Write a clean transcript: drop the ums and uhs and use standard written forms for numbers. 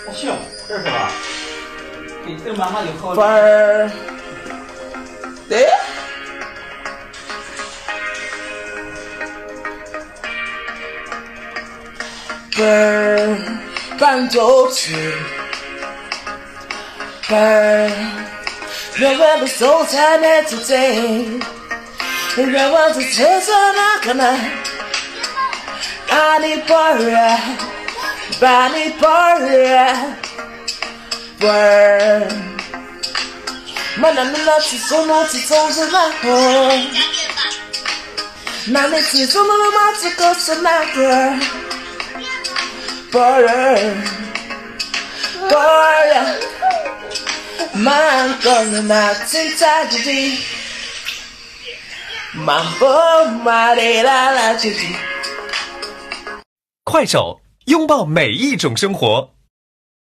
那行，这是吧？给这慢慢就好了。班儿，对。伴奏曲，人们的手才没自己，人们的车子那个呢？把你伴儿，把你伴儿，mana nuna ti sono ti tozo na ho, na ne ti sono na ma ti koso na ho. Man gonna not inside the Mambo Marera la Gigi。快手，拥抱每一种生活。